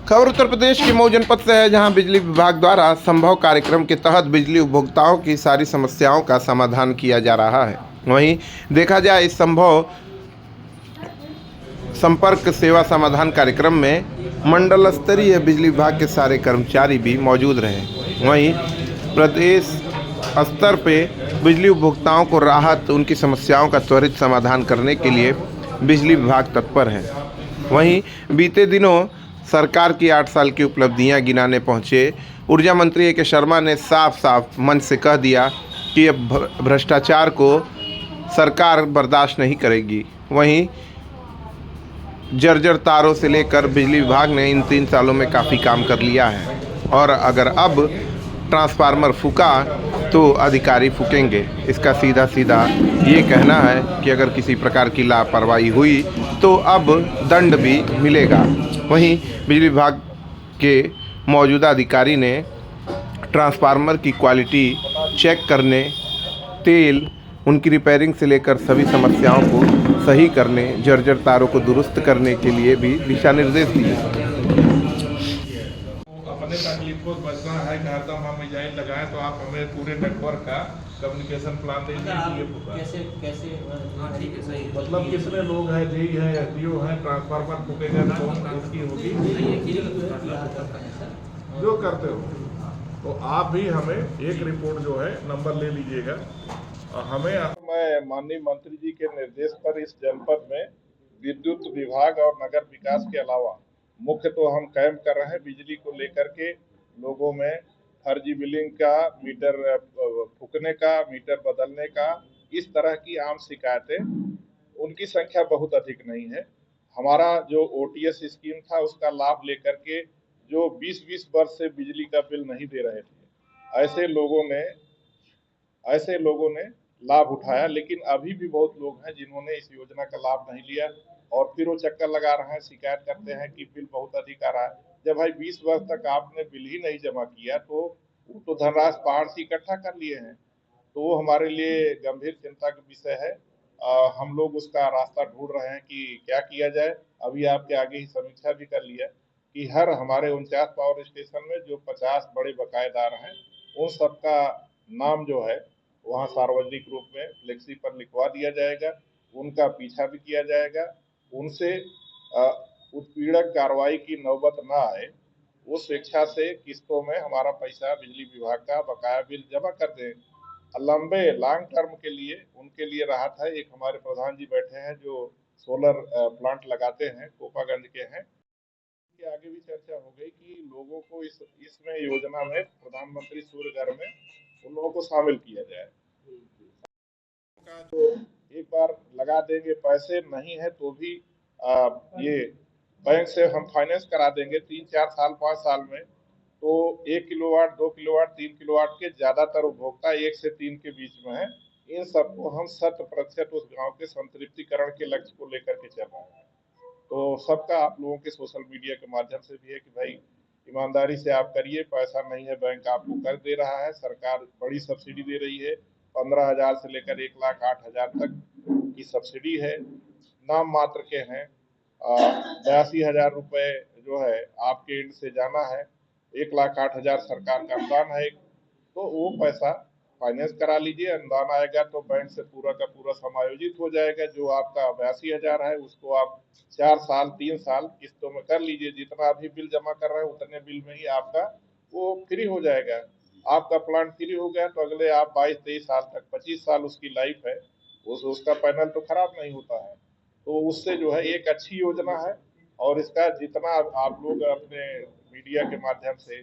खबर उत्तर प्रदेश के मऊ जनपद से है, जहां बिजली विभाग द्वारा संभव कार्यक्रम के तहत बिजली उपभोक्ताओं की सारी समस्याओं का समाधान किया जा रहा है। वहीं देखा जाए इस संभव संपर्क सेवा समाधान कार्यक्रम में मंडल स्तरीय बिजली विभाग के सारे कर्मचारी भी मौजूद रहे। वहीं प्रदेश स्तर पे बिजली उपभोक्ताओं को राहत, उनकी समस्याओं का त्वरित समाधान करने के लिए बिजली विभाग तत्पर है। वहीं बीते दिनों सरकार की 8 साल की उपलब्धियां गिनाने पहुंचे ऊर्जा मंत्री ए.के. शर्मा ने साफ साफ मन से कह दिया कि अब भ्रष्टाचार को सरकार बर्दाश्त नहीं करेगी। वहीं जर्जर तारों से लेकर बिजली विभाग ने इन 3 सालों में काफ़ी काम कर लिया है, और अगर अब ट्रांसफार्मर फूका तो अधिकारी फूकेंगे। इसका सीधा सीधा ये कहना है कि अगर किसी प्रकार की लापरवाही हुई तो अब दंड भी मिलेगा। वहीं बिजली विभाग के मौजूदा अधिकारी ने ट्रांसफार्मर की क्वालिटी चेक करने, तेल, उनकी रिपेयरिंग से लेकर सभी समस्याओं को सही करने, जर्जर तारों को दुरुस्त करने के लिए भी दिशा निर्देश दिए। अपने तकलीफ को बचना है कि हरदम हम मिजाइल लगाएं, तो आप हमें पूरे नेटवर्क का कम्युनिकेशन प्लान दे दीजिए। कैसे ठीक है, सही मतलब कितने लोग हैं, जेई है, एसडीओ है, ट्रांसफार्मर फूकेगा तो उसकी होगी जो करते हो। तो आप भी हमें एक रिपोर्ट जो है नंबर ले लीजिएगा। मैं माननीय मंत्री जी के निर्देश पर इस जनपद में विद्युत विभाग और नगर विकास के अलावा मुख्य तो हम कैंप कर रहे हैं बिजली को लेकर के। लोगों में फर्जी बिलिंग का, मीटर फूकने का, मीटर बदलने का, इस तरह की आम शिकायतें, उनकी संख्या बहुत अधिक नहीं है। हमारा जो ओटीएस स्कीम था उसका लाभ लेकर के जो 20-20 वर्ष से बिजली का बिल नहीं दे रहे थे, ऐसे लोगों ने लाभ उठाया। लेकिन अभी भी बहुत लोग हैं जिन्होंने इस योजना का लाभ नहीं लिया और फिर वो चक्कर लगा रहे हैं, शिकायत करते हैं कि बिल बहुत अधिक आ रहा है। जब भाई 20 वर्ष तक आपने बिल ही नहीं जमा किया तो वो तो धनराशि पहाड़ से इकट्ठा कर लिए हैं। तो वो हमारे लिए गंभीर चिंता का विषय है। हम लोग उसका रास्ता ढूंढ रहे हैं कि क्या किया जाए। अभी आपके आगे ही समीक्षा भी कर लिया कि हर हमारे 49 पावर स्टेशन में जो 50 बड़े बकायेदार हैं उन सबका नाम जो है वहाँ सार्वजनिक रूप में फ्लेक्सी पर लिखवा दिया जाएगा, उनका पीछा भी किया जाएगा, उनसे उत्पीड़क कार्रवाई की नौबत ना आए, उस स्वेच्छा से किस्तों में हमारा पैसा बिजली विभाग का बकाया बिल जमा कर दें। लंबे लॉन्ग टर्म के लिए उनके लिए राहत है। एक हमारे प्रधान जी बैठे हैं जो सोलर प्लांट लगाते हैं, कोपागंज के हैं। के आगे भी चर्चा हो गई कि लोगों को इसमें योजना में प्रधानमंत्री सूर्य घर में उन लोगों को शामिल किया जाए। तो एक बार लगा देंगे, पैसे नहीं है तो भी ये बैंक से हम फाइनेंस करा देंगे 3-4 साल 5 साल में। तो 1 किलोवाट, 2 किलोवाट, 3 किलोवाट के ज्यादातर उपभोक्ता 1 से 3 के बीच में है। इन सबको हम 100% उस गांव के संतृप्तिकरण के लक्ष्य को लेकर के चल रहे हैं। तो सबका आप लोगों के सोशल मीडिया के माध्यम से भी है कि भाई ईमानदारी से आप करिए, पैसा नहीं है बैंक आपको कर दे रहा है, सरकार बड़ी सब्सिडी दे रही है, 15,000 से लेकर 1,08,000 तक की सब्सिडी है, नाम मात्र के हैं। 82,000 रुपए जो है आपके एंड से जाना है, 1,08,000 सरकार का अनुदान है। तो वो पैसा फाइनेंस करा लीजिए, अनुदान आएगा तो बैंक से पूरा का पूरा समायोजित हो जाएगा। जो आपका 82,000 है उसको आप 4 साल 3 साल किस्तों में कर लीजिए। जितना अभी बिल जमा कर रहे हैं उतने बिल में ही आपका वो फ्री हो जाएगा। आपका प्लांट फ्री हो गया तो अगले आप 22-23 साल तक, 25 साल उसकी लाइफ है, उसका पैनल तो खराब नहीं होता है। तो उससे जो है एक अच्छी योजना है। और इसका जितना आप लोग अपने मीडिया के माध्यम से,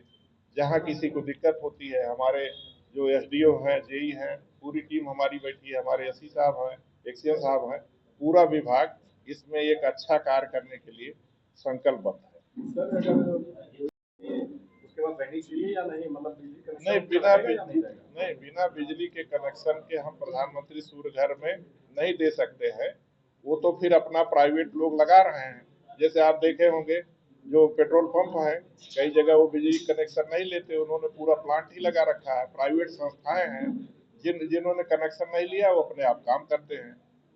जहाँ किसी को दिक्कत होती है, हमारे जो एसडीओ हैं, जेई हैं, पूरी टीम हमारी बैठी है, हमारे एससी साहब हैं, एक्सीएन साहब हैं, पूरा विभाग इसमें एक अच्छा कार्य करने के लिए संकल्पबद्ध है। सर उसके बाद रहनी चाहिए या नहीं, मतलब बिजली कनेक्शन नहीं, बिना बिजली के कनेक्शन के हम प्रधानमंत्री सूर्य घर में नहीं दे सकते हैं। वो तो फिर अपना प्राइवेट लोग लगा रहे हैं। जैसे आप देखे होंगे जो पेट्रोल पंप है, कई जगह वो बिजली कनेक्शन नहीं लेते, उन्होंने पूरा प्लांट ही लगा रखा है। प्राइवेट संस्थाएं हैं जिन्होंने कनेक्शन नहीं लिया वो अपने आप काम करते हैं,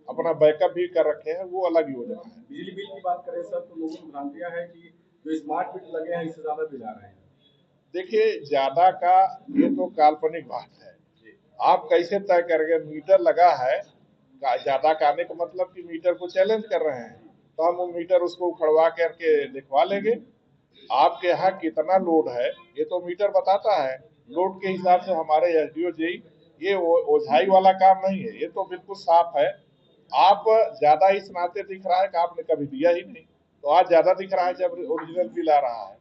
अपना बैकअप भी कर रखे हैं, वो अलग योजना है। बिजली बिल की बात करें सर तो लोगों को भ्रांतियां है कि जो स्मार्ट मीटर लगे हैं इससे ज्यादा बिल आ रहे हैं। देखिए, ज्यादा का ये तो काल्पनिक बात है। आप कैसे तय करेंगे? मीटर लगा है, ज्यादा का आने का मतलब कि मीटर को चैलेंज कर रहे हैं, तो हम वो मीटर उसको उखड़वा करके दिखवा लेंगे। आपके यहाँ कितना लोड है ये तो मीटर बताता है। लोड के हिसाब से हमारे एसडीओ जेई, ये ओझाई वाला काम नहीं है, ये तो बिल्कुल साफ है। आप ज्यादा इस नाते दिख रहा है कि आपने कभी दिया ही नहीं, तो आज ज्यादा दिख रहा है जब ओरिजिनल बिल आ रहा है।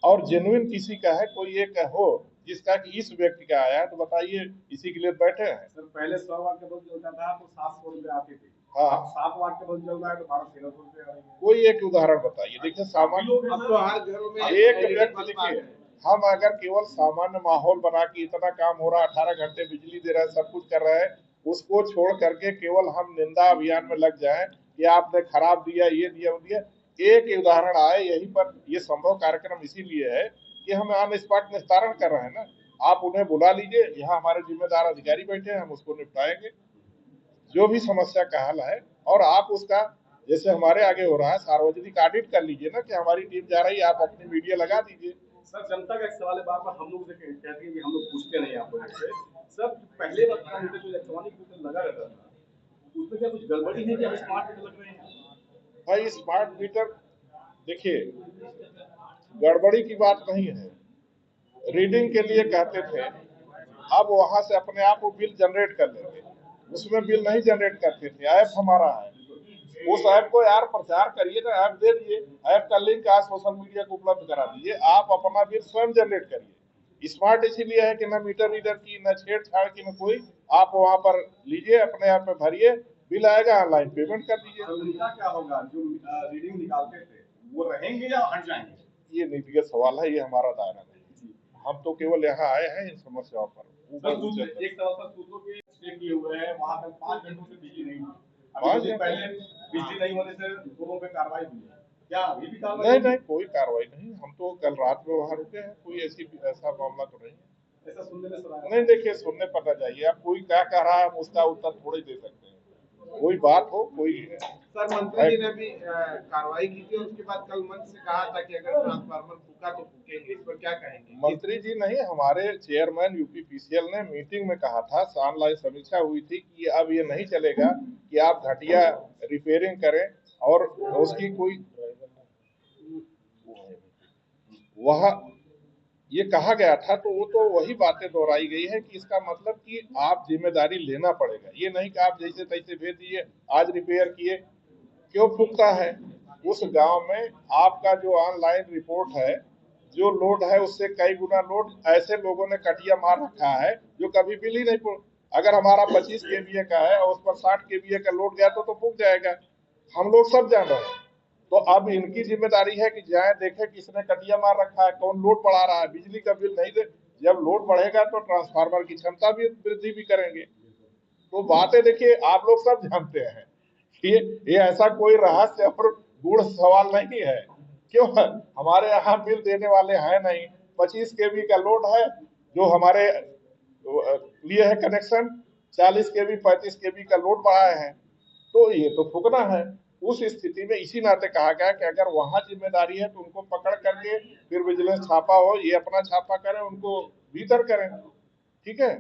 और जेन्युइन किसी का है, कोई एक हो जिसका कि इस व्यक्ति का आया है, तो बताइए, इसी के लिए बैठे हैं। सर पहले 100 वाट का बल्ब जलता था तो 700 रुपए आते थे। हाँ। अब 7 वाट का बल्ब जल रहा है तो 1200-1300 रुपए आ रहे हैं। कोई एक उदाहरण बताइए। देखिए, सामान्य अब तो हर घरों में एक व्यक्ति, देखिए, हम अगर केवल सामान्य माहौल बना के इतना काम हो रहा है, 18 घंटे बिजली दे रहा है, सब कुछ कर रहा है, उसको छोड़ करके केवल हम निंदा अभियान में लग जाएं कि आपने खराब दिया, ये दिया, वो दिया। एक उदाहरण आए यहीं पर, ये संभव कार्यक्रम इसीलिए है कि हम ऑन स्पॉट निस्तारण कर रहे हैं ना। आप उन्हें बुला लीजिए, यहाँ हमारे जिम्मेदार अधिकारी बैठे हैं, हम उसको निपटाएंगे जो भी समस्या का हल है। और आप उसका, जैसे हमारे आगे हो रहा है, सार्वजनिक ऑडिट कर लीजिए ना कि हमारी टीम जा रही है, आप अपनी मीडिया लगा दीजिए। सर जनता का एक सवाल है, बार बार हम लोग से कहते हैं कि हम लोग पूछते नहीं आप लोगों से। सर पहले वक्त का मीटर जो इलेक्ट्रॉनिक मीटर लगा रहता था उसमें क्या कुछ गड़बड़ी है कि अब स्मार्ट मीटर लग रहे हैं? भाई, स्मार्ट मीटर, देखिए, गड़बड़ी की बात नहीं है। रीडिंग के लिए कहते थे, अब वहां से अपने आप वो बिल जनरेट कर लेंगे। उसमें बिल नहीं जनरेट करते थे, ऐप हमारा है, उस ऐप को यार प्रचार करिए ना, ऐप दे दिए, ऐप का लिंक आज सोशल मीडिया को उपलब्ध करा दीजिए, आप अपना बिल स्वयं जनरेट करिए। स्मार्ट इसीलिए है कि न मीटर रीडर की, न छेड़छाड़ की, न कोई। आप वहां पर लीजिए, अपने आप में भरिए, बिल आएगा, ऑनलाइन पेमेंट कर दीजिए। उनका क्या होगा जो रीडिंग निकालते थे, वो रहेंगे या हट जाएंगे? ये नीतिगत सवाल है, ये हमारा दायरा नहीं। हम तो केवल यहाँ आए हैं इन समस्याओं पर। एक तरह से सूत्रों के स्टे किए हुए हैं, वहां तक 5 घंटों से बिजली नहीं थी। पाँच अभी घंटे? पहले बिजली नहीं होने से लोगों पे कार्रवाई हुई है, क्या अभी भी कार्रवाई? नहीं नहीं, कोई कार्रवाई नहीं। हम तो कल रात में वहां रुके हैं, कोई ऐसा मामला तो नहीं है। ऐसा सुनने में सुना है। नहीं, देखिए, सुनने पर न जाइए। आप कोई क्या कह रहा है, हम उसका उत्तर थोड़ी दे सकते हैं। कोई बात हो, कोई सर मंत्री जी ने भी कार्रवाई की थी और उसके बाद कल मंच से कहा था कि अगर ट्रांसफार्मर फूका तो फूकेंगे, इस पर क्या कहेंगे? मंत्री जी नहीं, हमारे चेयरमैन यूपीपीसीएल ने मीटिंग में कहा था, ऑनलाइन समीक्षा हुई थी कि अब ये नहीं चलेगा कि आप घटिया रिपेयरिंग करें और उसकी कोई, वह ये कहा गया था। तो वो तो वही बातें दोहराई गई है कि इसका मतलब कि आप जिम्मेदारी लेना पड़ेगा, ये नहीं कि आप जैसे तैसे भेज दिए, आज रिपेयर किए। क्यों फूकता है? उस गांव में आपका जो ऑनलाइन रिपोर्ट है, जो लोड है उससे कई गुना लोड ऐसे लोगों ने कटिया मार रखा है जो कभी बिल ही नहीं। अगर हमारा 25 केवीए का है और उस पर 60 केवीए का लोड गया तो फूक जाएगा, हम लोग सब जान रहे हैं। तो अब इनकी जिम्मेदारी है कि जाए देखे किसने कटिया मार रखा है, कौन लोड बढ़ा रहा है। बिजली का बिल नहीं दे, जब लोड बढ़ेगा तो ट्रांसफार्मर की क्षमता भी वृद्धि भी करेंगे। तो बातें देखिए, आप लोग सब जानते हैं कि ये ऐसा कोई रहस्य और गूढ़ सवाल नहीं है। क्यों? हमारे यहाँ बिल देने वाले हैं नहीं। 25 केवी का लोड है जो हमारे लिए है कनेक्शन, 40 केवी 35 केवी का लोड बढ़ाए हैं, तो ये तो फूकना है। उस स्थिति में इसी नाते कहा गया कि अगर वहां जिम्मेदारी है तो उनको पकड़ करके फिर विजिलेंस छापा हो, ये अपना छापा करें, उनको भीतर करें। ठीक है।